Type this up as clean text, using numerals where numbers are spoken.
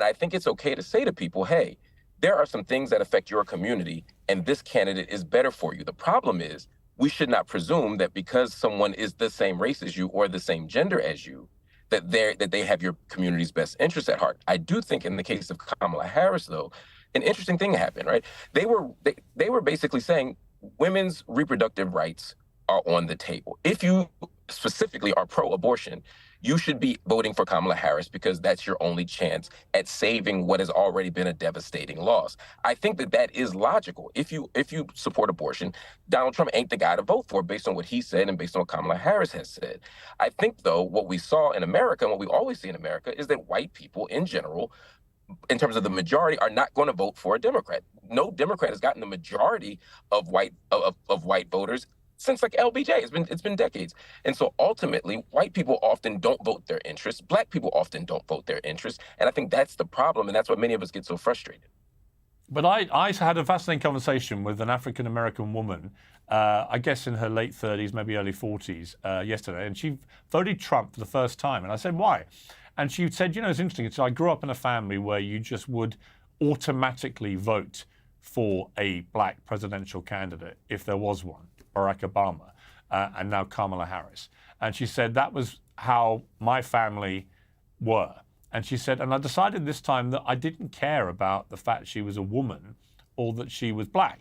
I think it's okay to say to people, hey, there are some things that affect your community, and this candidate is better for you. The problem is, we should not presume that because someone is the same race as you or the same gender as you, that they have your community's best interests at heart. I do think in the case of Kamala Harris, though, an interesting thing happened, right? They were basically saying women's reproductive rights are on the table. If you specifically are pro-abortion, you should be voting for Kamala Harris because that's your only chance at saving what has already been a devastating loss. I think that that is logical. If you support abortion, Donald Trump ain't the guy to vote for based on what he said and based on what Kamala Harris has said. I think, though, what we saw in America and what we always see in America is that white people in general, in terms of the majority, are not going to vote for a Democrat. No Democrat has gotten the majority of white voters since like LBJ. It's been decades. And so ultimately, white people often don't vote their interests. Black people often don't vote their interests. And I think that's the problem. And that's what many of us get so frustrated. But I had a fascinating conversation with an African-American woman, I guess in her late 30s, maybe early 40s, yesterday. And she voted Trump for the first time. And I said, why? And she said, you know, it's interesting. So I grew up in a family where you just would automatically vote for a black presidential candidate if there was one, Barack Obama, and now Kamala Harris. And she said that was how my family were. And she said, and I decided this time that I didn't care about the fact she was a woman or that she was black.